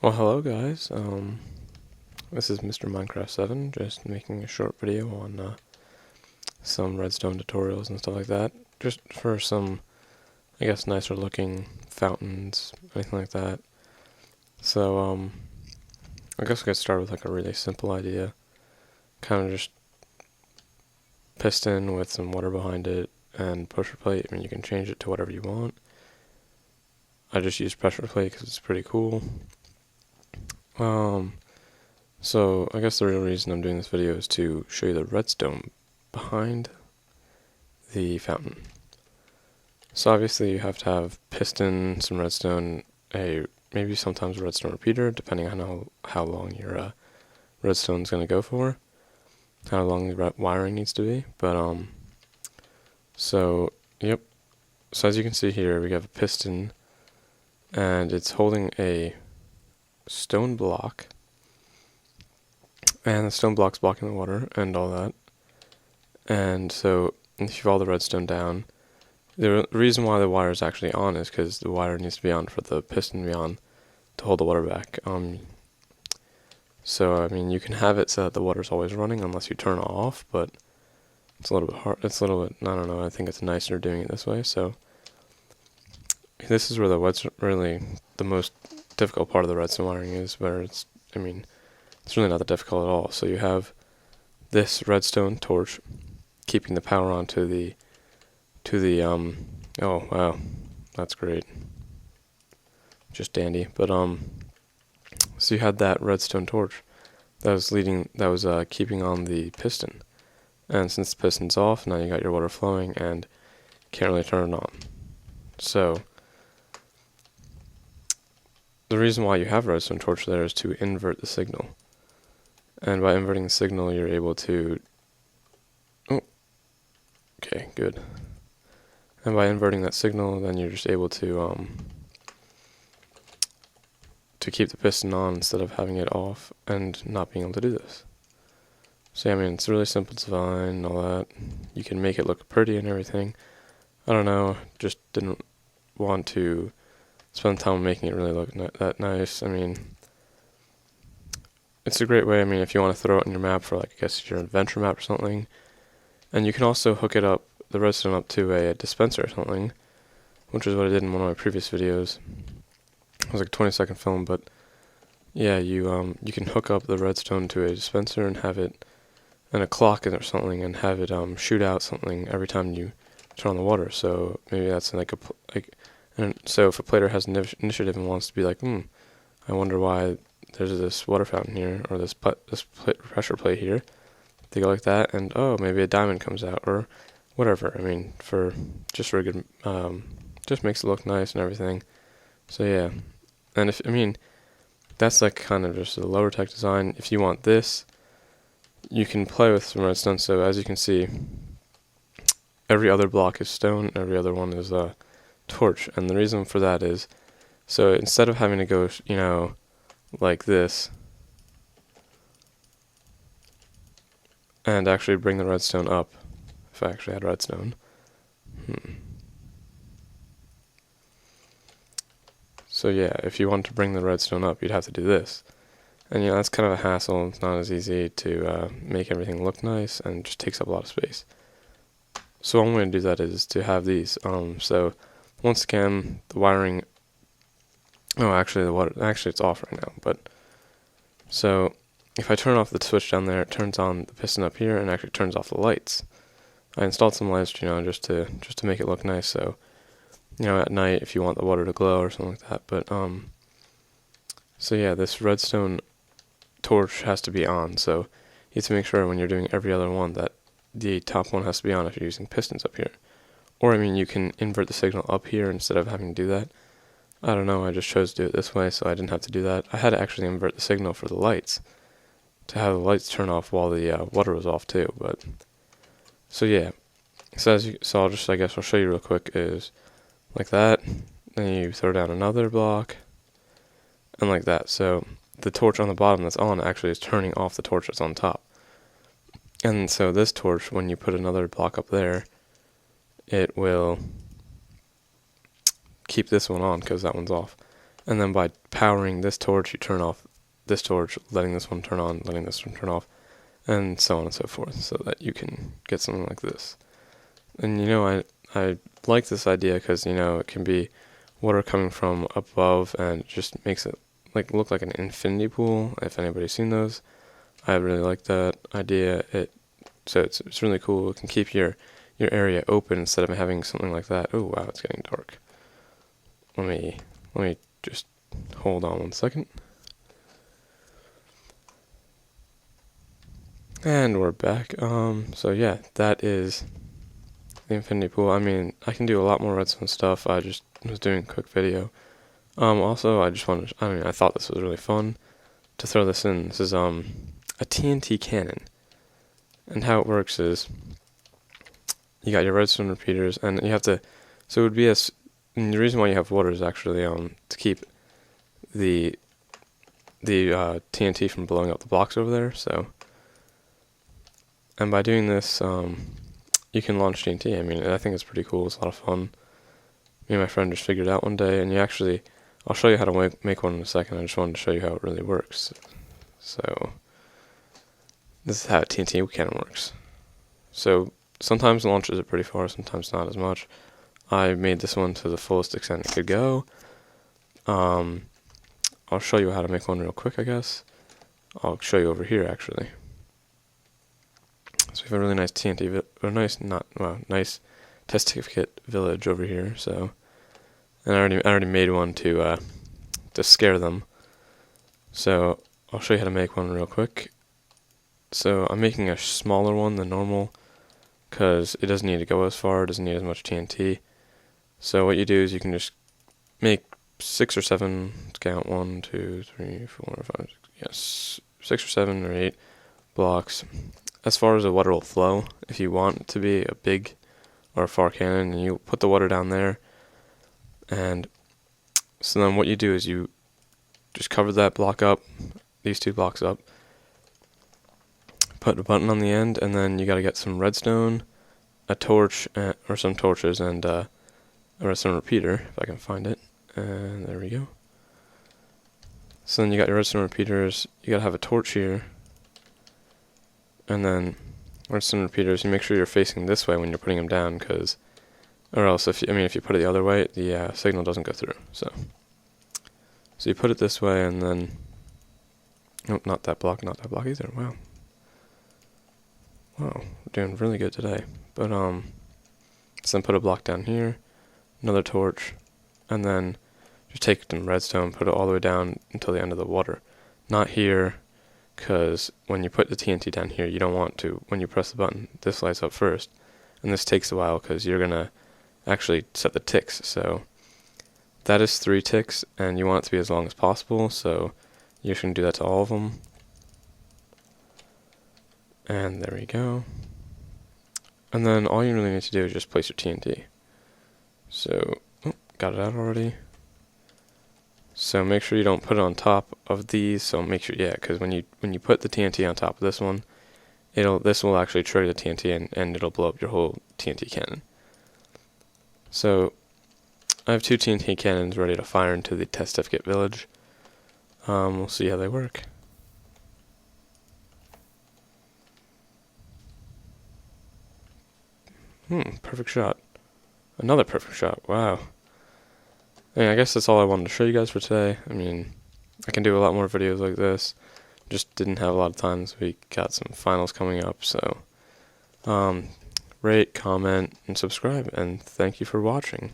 Well, hello guys. This is Mr. Minecraft 7, just making a short video on some redstone tutorials and stuff like that. Just for some, I guess, nicer looking fountains, anything like that. So, I guess we could start with like a really simple idea. Kind of just piston with some water behind it and pressure plate. I mean, you can change it to whatever you want. I just use pressure plate because it's pretty cool. So I guess the real reason I'm doing this video is to show you the redstone behind the fountain. So obviously you have to have piston, some redstone, maybe sometimes a redstone repeater, depending on how long your redstone's going to go for, how long the wiring needs to be. But yep. So as you can see here, we have a piston, and it's holding a stone block. And the stone block's blocking the water and all that. And so if you follow the redstone down, the reason why the wire is actually on is because the wire needs to be on for the piston to be on to hold the water back. So I mean, you can have it so that the water's always running unless you turn it off, but it's a little bit hard. It's a little bit, I don't know, I think it's nicer doing it this way. So this is where really the most difficult part of the redstone wiring is, where it's really not that difficult at all. So you have this redstone torch keeping the power on to the oh wow, that's great, just dandy. But so you had that redstone torch that was keeping on the piston, and since the piston's off, now you got your water flowing and can't really turn it on. So the reason why you have a redstone torch there is to invert the signal. And by inverting the signal, you're able to... Oh, okay, good. And by inverting that signal, then you're just able to keep the piston on instead of having it off and not being able to do this. So yeah, I mean, it's a really simple design and all that. You can make it look pretty and everything. I don't know, just didn't want to spend time making it really look that nice. I mean, it's a great way, I mean, if you want to throw it on your map for, like, I guess your adventure map or something. And you can also hook it up, the redstone up to a dispenser or something, which is what I did in one of my previous videos. It was like a 20-second film, but yeah, you can hook up the redstone to a dispenser and have it, and a clock in it or something, and have it shoot out something every time you turn on the water. So maybe that's and so if a player has initiative and wants to be like, I wonder why there's this water fountain here, or this pressure plate here. They go like that, and oh, maybe a diamond comes out, or whatever. I mean, just for a good, just makes it look nice and everything. So yeah, and that's like kind of just a lower tech design. If you want this, you can play with some redstone. So as you can see, every other block is stone, every other one is a torch, and the reason for that is, so instead of having to go, like this, and actually bring the redstone up, if I actually had redstone. So yeah, if you want to bring the redstone up, you'd have to do this. And that's kind of a hassle. It's not as easy to make everything look nice, and just takes up a lot of space. So one way to do that is to have these. So once again, the wiring... Oh, actually, it's off right now, but... So if I turn off the switch down there, it turns on the piston up here and actually turns off the lights. I installed some lights, just to make it look nice. So, at night if you want the water to glow or something like that. But so yeah, this redstone torch has to be on. So you have to make sure when you're doing every other one that the top one has to be on if you're using pistons up here. Or you can invert the signal up here instead of having to do that. I don't know, I just chose to do it this way, so I didn't have to do that. I had to actually invert the signal for the lights, to have the lights turn off while the water was off too. But so yeah, so I guess I'll show you real quick, is like that. Then you throw down another block, and like that. So the torch on the bottom that's on actually is turning off the torch that's on top. And so this torch, when you put another block up there, it will keep this one on because that one's off. And then by powering this torch, you turn off this torch, letting this one turn on, letting this one turn off, and so on and so forth, so that you can get something like this. And I like this idea because it can be water coming from above, and it just makes it look like an infinity pool. If anybody's seen those, I really like that idea. So it's really cool. It can keep your area open instead of having something like that. Oh wow, it's getting dark. Let me just hold on 1 second. And we're back. So yeah, that is the infinity pool. I mean, I can do a lot more redstone stuff. I just was doing a quick video. Also, I thought this was really fun to throw this in. This is a TNT cannon, and how it works is you got your redstone repeaters, and you have to. So it would be and the reason why you have water is actually to keep the TNT from blowing up the blocks over there. So, and by doing this, you can launch TNT. I mean, I think it's pretty cool. It's a lot of fun. Me and my friend just figured it out one day, and I'll show you how to make one in a second. I just wanted to show you how it really works. So, this is how a TNT cannon works. So, sometimes it launches it pretty far, sometimes not as much. I made this one to the fullest extent it could go. I'll show you how to make one real quick, I guess. I'll show you over here, actually. So we have a really nice nice testificate village over here. So, and I already made one to scare them. So I'll show you how to make one real quick. So I'm making a smaller one than normal because it doesn't need to go as far. It doesn't need as much TNT. So what you do is you can just make 6 or 7. Let's count 1, 2, 3, 4, 5. Yes, 6 or 7 or 8 blocks. As far as the water will flow, if you want it to be a big or a far cannon, and you put the water down there, and so then what you do is you just cover that block up, these 2 blocks up, put a button on the end, and then you got to get some redstone, a torch, or some torches, and a redstone repeater, if I can find it, and there we go. So then you got your redstone repeaters, you got to have a torch here, and then redstone repeaters, you make sure you're facing this way when you're putting them down, or else if you put it the other way, the signal doesn't go through. So you put it this way, and then not that block either. Wow, we're doing really good today. But so then put a block down here, another torch, and then just take some redstone, put it all the way down until the end of the water. Not here, because when you put the TNT down here, you don't want to, when you press the button, this lights up first, and this takes a while because you're going to actually set the ticks. So that is 3 ticks, and you want it to be as long as possible, so you can do that to all of them. And there we go. And then all you really need to do is just place your TNT. So, got it out already. So make sure you don't put it on top of these. So make sure, because when you put the TNT on top of this one, this will actually trigger the TNT and it'll blow up your whole TNT cannon. So I have 2 TNT cannons ready to fire into the testificate village. We'll see how they work. Perfect shot. Another perfect shot. Wow. I guess that's all I wanted to show you guys for today. I mean, I can do a lot more videos like this. Just didn't have a lot of time this week. Got some finals coming up, so rate, comment, and subscribe, and thank you for watching.